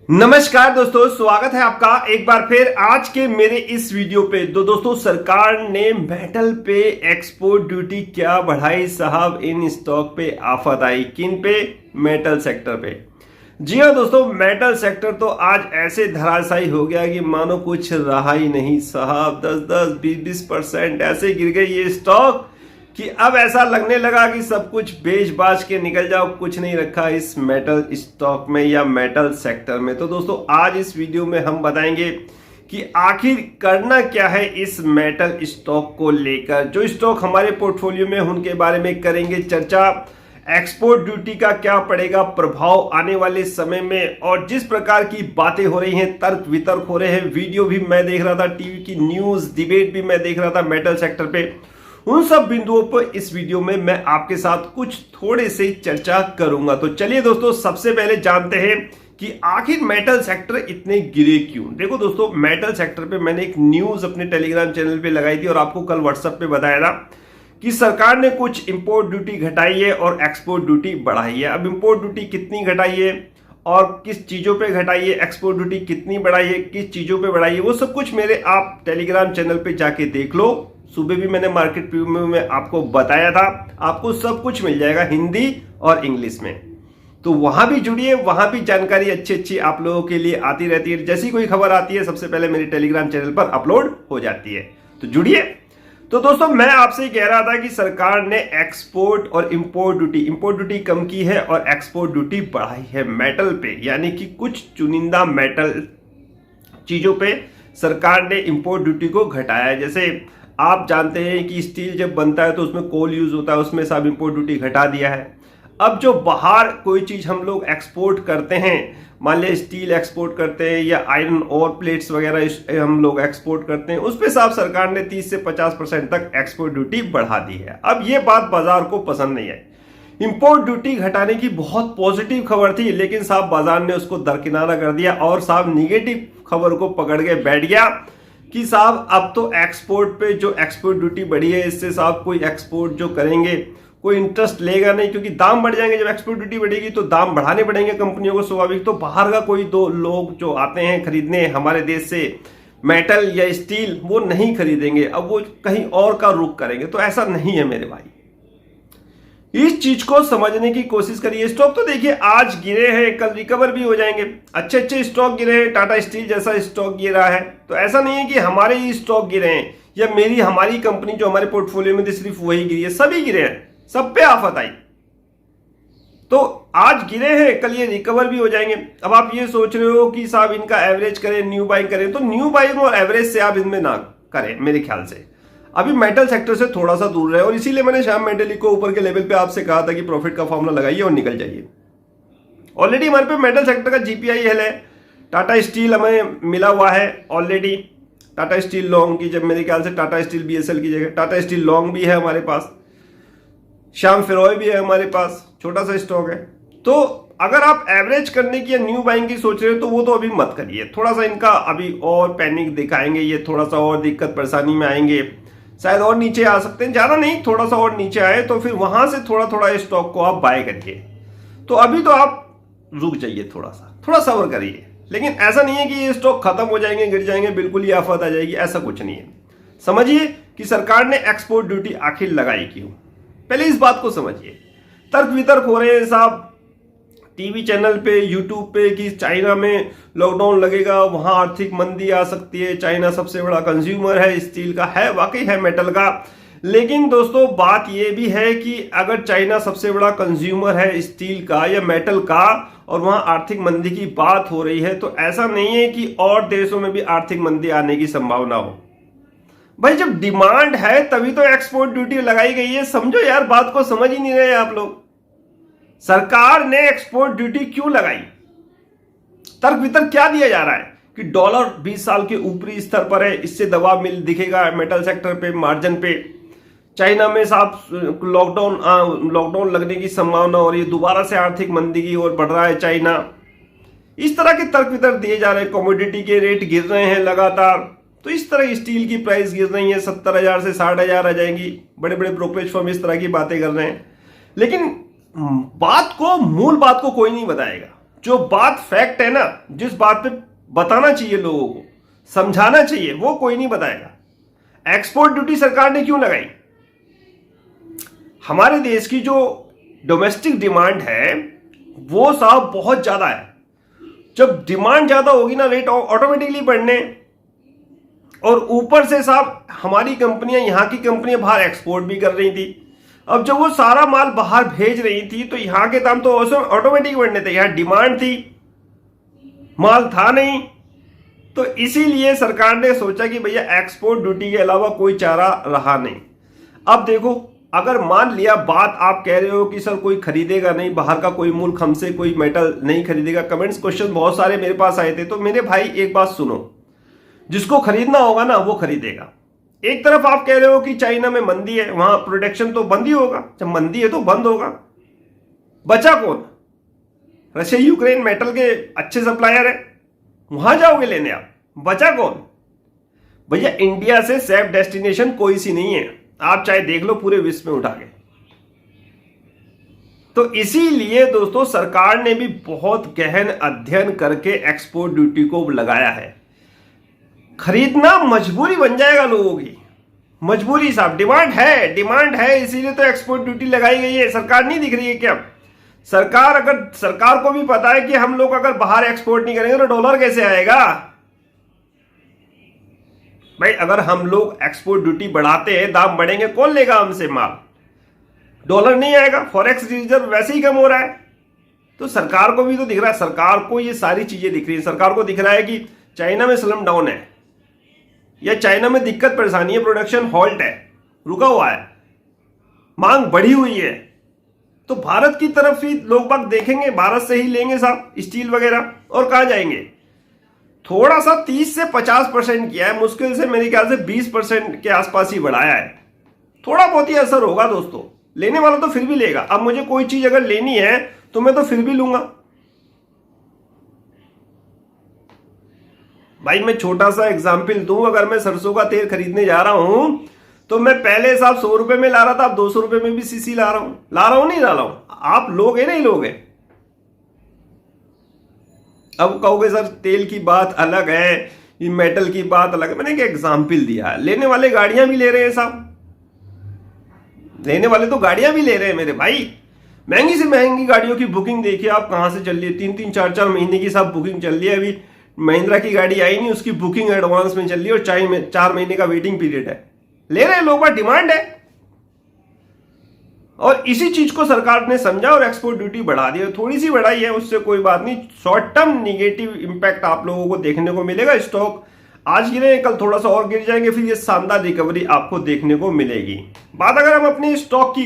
नमस्कार दोस्तों, स्वागत है आपका एक बार फिर आज के मेरे इस वीडियो पे। तो दोस्तों, सरकार ने मेटल पे एक्सपोर्ट ड्यूटी क्या बढ़ाई साहब। इन स्टॉक पे आफत आई। किन पे? मेटल सेक्टर पे। जी हाँ दोस्तों, मेटल सेक्टर तो आज ऐसे धराशायी हो गया कि मानो कुछ रहा ही नहीं साहब। 10-10, 20-20% ऐसे गिर गए ये स्टॉक कि अब ऐसा लगने लगा कि सब कुछ बेच बाच के निकल जाओ, कुछ नहीं रखा इस मेटल स्टॉक में या मेटल सेक्टर में। तो दोस्तों, आज इस वीडियो में हम बताएंगे कि आखिर करना क्या है इस मेटल स्टॉक को लेकर। जो स्टॉक हमारे पोर्टफोलियो में उनके बारे में करेंगे चर्चा। एक्सपोर्ट ड्यूटी का क्या पड़ेगा प्रभाव आने वाले समय में, और जिस प्रकार की बातें हो रही हैं, तर्क वितर्क हो रहे हैं, वीडियो भी मैं देख रहा था, टीवी की न्यूज डिबेट भी मैं देख रहा था मेटल सेक्टर पे, उन सब बिंदुओं पर इस वीडियो में मैं आपके साथ कुछ थोड़े से चर्चा करूंगा। तो चलिए दोस्तों, सबसे पहले जानते हैं कि आखिर मेटल सेक्टर इतने गिरे क्यों। देखो दोस्तों, मेटल सेक्टर पे मैंने एक न्यूज अपने टेलीग्राम चैनल पे लगाई थी और आपको कल व्हाट्सएप पे बताया था कि सरकार ने कुछ इंपोर्ट ड्यूटी घटाई है और एक्सपोर्ट ड्यूटी बढ़ाई है। अब इंपोर्ट ड्यूटी कितनी घटाई है और किस चीजों पे घटाई है, एक्सपोर्ट ड्यूटी कितनी बढ़ाई है, किस चीजों पे बढ़ाई है, वो सब कुछ मेरे आप टेलीग्राम चैनल पे जाके देख लो। सुबह भी मैंने मार्केट प्रीव्यू में आपको बताया था। आपको सब कुछ मिल जाएगा हिंदी और इंग्लिश में, तो वहां भी जुड़िए, वहां भी जानकारी अच्छी अच्छी आप लोगों के लिए आती रहती है। जैसी कोई खबर आती है सबसे पहले मेरे टेलीग्राम चैनल पर अपलोड हो जाती है, तो जुड़िए। तो दोस्तों, मैं आपसे कह रहा था कि सरकार ने एक्सपोर्ट और इंपोर्ट ड्यूटी कम की है और एक्सपोर्ट ड्यूटी बढ़ाई है मेटल पे, यानी कि कुछ चुनिंदा मेटल चीजों पे सरकार ने इंपोर्ट ड्यूटी को घटाया है। जैसे आप जानते हैं कि स्टील जब बनता है तो उसमें कोल यूज होता है, उसमें सब इंपोर्ट ड्यूटी घटा दिया है। अब जो बाहर कोई चीज हम लोग एक्सपोर्ट करते हैं, मान लिया स्टील एक्सपोर्ट करते हैं या आयरन और प्लेट्स वगैरह हम लोग एक्सपोर्ट करते हैं, उस पे साहब सरकार ने 30 से 50% तक एक्सपोर्ट ड्यूटी बढ़ा दी है। अब ये बात बाजार को पसंद नहीं आई। इंपोर्ट ड्यूटी घटाने की बहुत पॉजिटिव खबर थी, लेकिन साहब बाजार ने उसको दरकिनारा कर दिया और साहब निगेटिव खबर को पकड़ के बैठ गया कि साहब अब तो एक्सपोर्ट पे जो एक्सपोर्ट ड्यूटी बढ़ी है, इससे साहब कोई एक्सपोर्ट जो करेंगे कोई इंटरेस्ट लेगा नहीं, क्योंकि दाम बढ़ जाएंगे। जब एक्सपोर्ट ड्यूटी बढ़ेगी तो दाम बढ़ाने पड़ेंगे कंपनियों को, स्वाभाविक। तो बाहर का कोई दो लोग जो आते हैं खरीदने हमारे देश से मेटल या स्टील, वो नहीं खरीदेंगे, अब वो कहीं और का रुख करेंगे। तो ऐसा नहीं है मेरे भाई, इस चीज को समझने की कोशिश करिए। स्टॉक तो देखिए आज गिरे हैं, कल रिकवर भी हो जाएंगे। अच्छे अच्छे स्टॉक गिरे हैं, टाटा स्टील जैसा स्टॉक गिरा है। तो ऐसा नहीं है कि हमारे ही स्टॉक गिरे हैं या हमारी कंपनी जो हमारे पोर्टफोलियो में थी सिर्फ वही गिरी है, सभी गिरे हैं, सब पे आफत आई। तो आज गिरे हैं, कल ये रिकवर भी हो जाएंगे। अब आप ये सोच रहे हो कि साहब इनका एवरेज करें, न्यू बाइंग करें, तो न्यू बाइंग और एवरेज से आप इनमें ना करें। मेरे ख्याल से अभी मेटल सेक्टर से थोड़ा सा दूर रहे, और इसीलिए मैंने श्याम मेटलिक को ऊपर के लेवल पे आपसे कहा था कि प्रॉफिट का फॉर्मूला लगाइए और निकल जाइए। ऑलरेडी हमारे पे मेटल सेक्टर का जीपीआई है, टाटा स्टील हमें मिला हुआ है ऑलरेडी। टाटा स्टील लॉन्ग की, जब मेरे ख्याल से टाटा स्टील बीएसएल की जगह टाटा स्टील लॉन्ग भी है हमारे पास, श्याम फेरोय भी है हमारे पास, छोटा सा स्टॉक है। तो अगर आप एवरेज करने की या न्यू बाइंग की सोच रहे हो तो वो तो अभी मत करिए। थोड़ा सा इनका अभी और पैनिक दिखाएंगे, ये थोड़ा सा और दिक्कत परेशानी में आएंगे, शायद और नीचे आ सकते हैं, ज्यादा नहीं, थोड़ा सा और नीचे आए तो फिर वहां से थोड़ा थोड़ा स्टॉक को आप बाय करिए। तो अभी तो आप रुक जाइए, थोड़ा सब्र करिए। लेकिन ऐसा नहीं है कि ये स्टॉक खत्म हो जाएंगे, गिर जाएंगे, बिल्कुल ही आफत आ जाएगी, ऐसा कुछ नहीं है। समझिए कि सरकार ने एक्सपोर्ट ड्यूटी आखिर लगाई क्यों, पहले इस बात को समझिए। तर्क वितर्क हो रहे हैं साहब टीवी चैनल पे, यूट्यूब पे कि चाइना में लॉकडाउन लगेगा, वहां आर्थिक मंदी आ सकती है, चाइना सबसे बड़ा कंज्यूमर है स्टील का, है वाकई है मेटल का। लेकिन दोस्तों, बात यह भी है कि अगर चाइना सबसे बड़ा कंज्यूमर है स्टील का या मेटल का और वहां आर्थिक मंदी की बात हो रही है, तो ऐसा नहीं है कि और देशों में भी आर्थिक मंदी आने की संभावना हो। भाई जब डिमांड है तभी तो एक्सपोर्ट ड्यूटी लगाई गई है। समझो यार, बात को समझ ही नहीं रहे आप लोग। सरकार ने एक्सपोर्ट ड्यूटी क्यों लगाई? तर्क वितर्क क्या दिया जा रहा है कि डॉलर 20 साल के ऊपरी स्तर पर है, इससे दबाव दिखेगा मेटल सेक्टर पे, मार्जिन पे। चाइना में साहब लॉकडाउन लगने की संभावना हो रही है, दोबारा से आर्थिक मंदी की ओर बढ़ रहा है चाइना। इस तरह के तर्क वितर्क दिए जा रहे हैं। कमोडिटी के रेट गिर रहे हैं लगातार, तो इस तरह स्टील की प्राइस गिर रही है, 70,000 से 60,000 आ जाएंगी। बड़े बड़े ब्रोकरेज फर्म इस तरह की बातें कर रहे हैं, लेकिन मूल बात को कोई नहीं बताएगा। जो बात फैक्ट है ना, जिस बात पे बताना चाहिए लोगों को, समझाना चाहिए, वो कोई नहीं बताएगा। एक्सपोर्ट ड्यूटी सरकार ने क्यों लगाई? हमारे देश की जो डोमेस्टिक डिमांड है वो साहब बहुत ज्यादा है। जब डिमांड ज्यादा होगी ना, रेट ऑटोमेटिकली बढ़ने, और ऊपर से साहब हमारी कंपनियां, यहां की कंपनियां बाहर एक्सपोर्ट भी कर रही थी। अब जब वो सारा माल बाहर भेज रही थी तो यहां के दाम तो ऑटोमेटिक बढ़ने थे। यहां डिमांड थी, माल था नहीं, तो इसीलिए सरकार ने सोचा कि भैया एक्सपोर्ट ड्यूटी के अलावा कोई चारा रहा नहीं। अब देखो, अगर मान लिया बात आप कह रहे हो कि सर कोई खरीदेगा नहीं, बाहर का कोई मुल्क हमसे कोई मेटल नहीं खरीदेगा, कमेंट्स क्वेश्चन बहुत सारे मेरे पास आए थे। तो मेरे भाई एक बात सुनो, जिसको खरीदना होगा ना वो खरीदेगा। एक तरफ आप कह रहे हो कि चाइना में मंदी है, वहां प्रोडक्शन तो बंद ही होगा, जब मंदी है तो बंद होगा। बचा कौन? रशिया यूक्रेन मेटल के अच्छे सप्लायर है, वहां जाओगे लेने आप। बचा कौन? भैया इंडिया से सेफ डेस्टिनेशन कोई सी नहीं है, आप चाहे देख लो पूरे विश्व में उठा के। तो इसीलिए दोस्तों सरकार ने भी बहुत गहन अध्ययन करके एक्सपोर्ट ड्यूटी को लगाया है। खरीदना मजबूरी बन जाएगा लोगों की, मजबूरी साहब। डिमांड है इसीलिए तो एक्सपोर्ट ड्यूटी लगाई गई है। सरकार नहीं दिख रही है क्या? सरकार को भी पता है कि हम लोग अगर बाहर एक्सपोर्ट नहीं करेंगे तो डॉलर कैसे आएगा भाई। अगर हम लोग एक्सपोर्ट ड्यूटी बढ़ाते हैं, दाम बढ़ेंगे, कौन लेगा हमसे माल? डॉलर नहीं आएगा, फॉरेक्स रिजर्व वैसे ही कम हो रहा है। तो सरकार को भी तो दिख रहा है, सरकार को ये सारी चीजें दिख रही है। सरकार को दिख रहा है कि चाइना में स्लम डाउन है, या चाइना में दिक्कत परेशानी है, प्रोडक्शन हॉल्ट है, रुका हुआ है, मांग बढ़ी हुई है। तो भारत की तरफ ही लोग बाग देखेंगे, भारत से ही लेंगे साहब स्टील वगैरह, और कहां जाएंगे? थोड़ा सा 30 से 50% किया है, मुश्किल से मेरे ख्याल से 20% के आसपास ही बढ़ाया है। थोड़ा बहुत ही असर होगा दोस्तों, लेने वाला तो फिर भी लेगा। अब मुझे कोई चीज अगर लेनी है तो मैं तो फिर भी लूंगा भाई। मैं छोटा सा एग्जाम्पल दूं, अगर मैं सरसों का तेल खरीदने जा रहा हूं तो मैं पहले साहब 100 रुपए में ला रहा था, अब 200 रुपए में भी सीसी ला रहा हूं नहीं ला रहा हूं। आप लोगे नहीं लोगे? अब कहोगे सर तेल की बात अलग है, ये मेटल की बात अलग है। मैंने एक एग्जाम्पल दिया, लेने वाले गाड़ियां भी ले रहे हैं साहब, लेने वाले तो गाड़ियां भी ले रहे हैं मेरे भाई। महंगी से महंगी गाड़ियों की बुकिंग देखिए आप कहां से चल रही है, 3-3, 4-4 महीने की साहब बुकिंग चल रही है। अभी महिंद्रा की गाड़ी आई नहीं, उसकी बुकिंग एडवांस में चल रही है और 4 महीने का वेटिंग पीरियड है। ले रहे हैं लोग, डिमांड है। और इसी चीज को सरकार ने समझा और एक्सपोर्ट ड्यूटी बढ़ा दी, थोड़ी सी बढ़ाई है, उससे कोई बात नहीं। शॉर्ट टर्म निगेटिव इंपैक्ट आप लोगों को देखने को मिलेगा। स्टॉक आज गिरे, कल थोड़ा सा और गिर जाएंगे, फिर ये शानदार रिकवरी आपको देखने को मिलेगी। बात अगर हम अपने स्टॉक की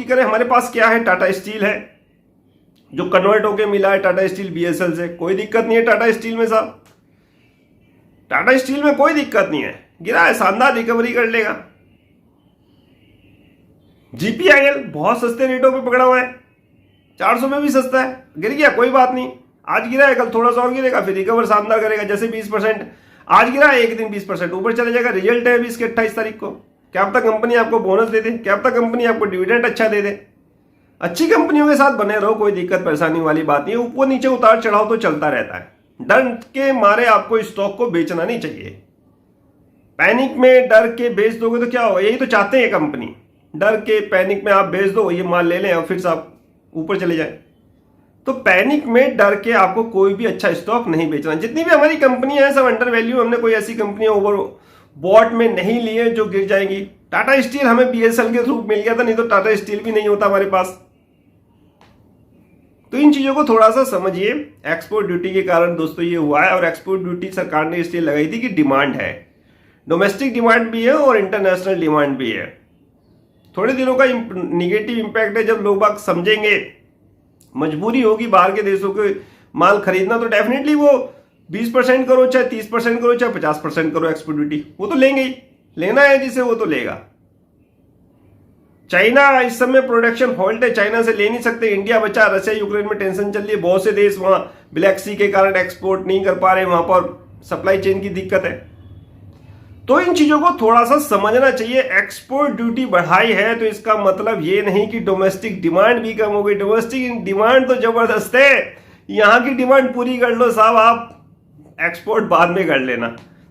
करें, हमारे पास क्या है? टाटा स्टील है जो कन्वर्ट होके मिला है टाटा स्टील बीएसएल से। कोई दिक्कत नहीं है टाटा स्टील में साहब, टाटा स्टील में कोई दिक्कत नहीं है, गिरा है, शानदार रिकवरी कर लेगा। जीपीआईएल बहुत सस्ते रेटों पे पकड़ा हुआ है, 400 में भी सस्ता है, गिर गया कोई बात नहीं, आज गिरा है, कल थोड़ा सा और गिरेगा, फिर रिकवर शानदार करेगा। जैसे 20% आज गिरा है, एक दिन 20% ऊपर चले जाएगा। रिजल्ट है 20 के 28 तारीख को। क्या पता कंपनी आपको बोनस दे दे, क्या पता कंपनी आपको डिविडेंड अच्छा दे दे। अच्छी कंपनियों के साथ बने रहो, कोई दिक्कत परेशानी वाली बात नहीं है। ऊपर नीचे उतार चढ़ाव तो चलता रहता है, डर के मारे आपको स्टॉक को बेचना नहीं चाहिए। पैनिक में डर के बेच दोगे तो क्या होगा? यही तो चाहते हैं कंपनी, डर के पैनिक में आप बेच दो, ये माल ले लें और फिर आप ऊपर चले जाए। तो पैनिक में डर के आपको कोई भी अच्छा स्टॉक नहीं बेचना। जितनी भी हमारी कंपनियां हैं सब अंडर वैल्यू, हमने कोई ऐसी कंपनियां ओवर बॉट में नहीं ली है जो गिर जाएंगी। टाटा स्टील हमें बीएसएल के थ्रू मिल गया था, नहीं तो टाटा स्टील भी नहीं होता हमारे पास। तो इन चीजों को थोड़ा सा समझिए। एक्सपोर्ट ड्यूटी के कारण दोस्तों ये हुआ है, और एक्सपोर्ट ड्यूटी सरकार ने इसलिए लगाई थी कि डिमांड है, डोमेस्टिक डिमांड भी है और इंटरनेशनल डिमांड भी है। थोड़े दिनों का निगेटिव इंपैक्ट है, जब लोग बाग समझेंगे, मजबूरी होगी बाहर के देशों के माल खरीदना, तो डेफिनेटली वो 20% करो, चाहे 30% करो, चाहे 50% करो एक्सपोर्ट ड्यूटी, वो तो लेंगे ही। लेना है जिसे वो तो लेगा। चाइना इस समय प्रोडक्शन हॉल्ट है, चाइना से ले नहीं सकते। इंडिया बचा, रशिया यूक्रेन में टेंशन चल रही है, बहुत से देश वहां ब्लैक सी के कारण एक्सपोर्ट नहीं कर पा रहे, वहां पर सप्लाई चेन की दिक्कत है। तो इन चीजों को थोड़ा सा समझना चाहिए। एक्सपोर्ट ड्यूटी बढ़ाई है तो इसका मतलब ये नहीं कि डोमेस्टिक डिमांड भी कम हो गई। डोमेस्टिक डिमांड तो जबरदस्त है, यहां की डिमांड पूरी कर लो साहब, आप एक्सपोर्ट बाद में कर लेना।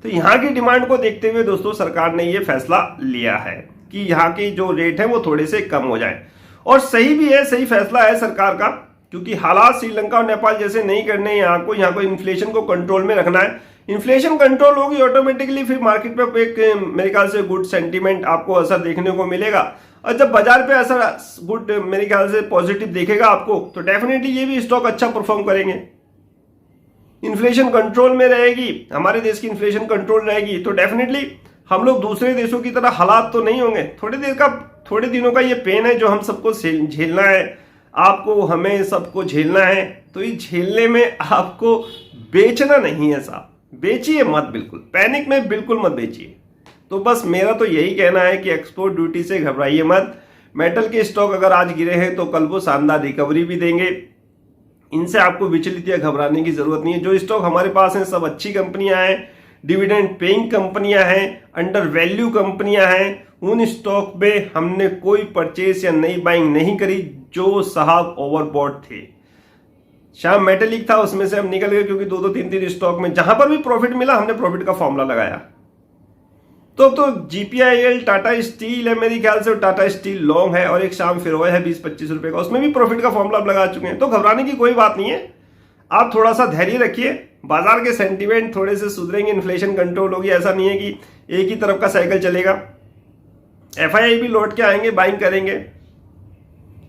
तो यहाँ की डिमांड को देखते हुए दोस्तों सरकार ने ये फैसला लिया है कि यहाँ की जो रेट है वो थोड़े से कम हो जाए, और सही भी है, सही फैसला है सरकार का, क्योंकि हालात श्रीलंका और नेपाल जैसे नहीं करने। यहाँ को इन्फ्लेशन को कंट्रोल में रखना है। इन्फ्लेशन कंट्रोल होगी ऑटोमेटिकली, फिर मार्केट पे एक मेरे ख्याल से गुड सेंटीमेंट आपको असर देखने को मिलेगा, और जब बाजार पे असर गुड मेरे ख्याल से पॉजिटिव देखेगा आपको, तो डेफिनेटली ये भी स्टॉक अच्छा परफॉर्म करेंगे। इन्फ्लेशन कंट्रोल में रहेगी, हमारे देश की इन्फ्लेशन कंट्रोल रहेगी, तो डेफिनेटली हम लोग दूसरे देशों की तरह हालात तो नहीं होंगे। थोड़े दिनों का ये पेन है जो हम सबको झेलना है, आपको हमें सबको झेलना है। तो ये झेलने में आपको बेचना नहीं है साहब, बेचिए मत, बिल्कुल पैनिक में बिल्कुल मत बेचिए। तो बस मेरा तो यही कहना है कि एक्सपोर्ट ड्यूटी से घबराइए मत। मेटल के स्टॉक अगर आज गिरे हैं तो कल वो शानदार रिकवरी भी देंगे, इनसे आपको विचलित या घबराने की जरूरत नहीं है। जो स्टॉक हमारे पास हैं सब अच्छी कंपनियां हैं, डिविडेंड पेइंग कंपनियां हैं, अंडर वैल्यू कंपनियां हैं। उन स्टॉक में हमने कोई परचेस या नई बाइंग नहीं करी जो साहब ओवरबॉट थे। शाम मेटेलिक था, उसमें से हम निकल गए, क्योंकि 2-2, 3-3 स्टॉक में जहां पर भी प्रॉफिट मिला हमने प्रॉफिट का फॉर्मूला लगाया। तो अब तो GPIL टाटा स्टील है मेरे ख्याल से, टाटा स्टील लॉन्ग है, और एक शाम फिरोय है 20-25 रुपए का, उसमें भी प्रॉफिट का फॉर्मूला लगा चुके हैं। तो घबराने की कोई बात नहीं है, आप थोड़ा सा धैर्य रखिए। बाजार के सेंटीमेंट थोड़े से सुधरेंगे, इन्फ्लेशन कंट्रोल होगी, ऐसा नहीं है कि एक ही तरफ का साइकिल चलेगा। FII भी लौट के आएंगे, बाइंग करेंगे।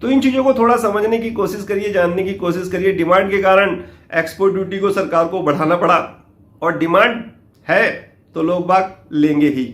तो इन चीजों को थोड़ा समझने की कोशिश करिए, जानने की कोशिश करिए। डिमांड के कारण एक्सपोर्ट ड्यूटी को सरकार को बढ़ाना पड़ा, और डिमांड है तो लोग बाग लेंगे ही।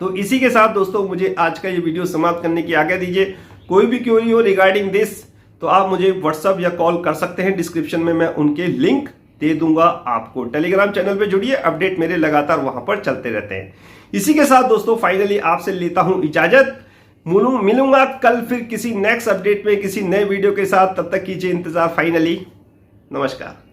तो इसी के साथ दोस्तों मुझे आज का ये वीडियो समाप्त करने की आज्ञा दीजिए। कोई भी क्वेरी हो रिगार्डिंग दिस तो आप मुझे व्हाट्सअप या कॉल कर सकते हैं, डिस्क्रिप्शन में मैं उनके लिंक दे दूंगा आपको। टेलीग्राम चैनल पे जुड़िए, अपडेट मेरे लगातार वहां पर चलते रहते हैं। इसी के साथ दोस्तों फाइनली आपसे लेता हूं इजाजत, मिलूंगा कल फिर किसी नेक्स्ट अपडेट में, किसी नए वीडियो के साथ। तब तक कीजिए इंतजार। फाइनली नमस्कार।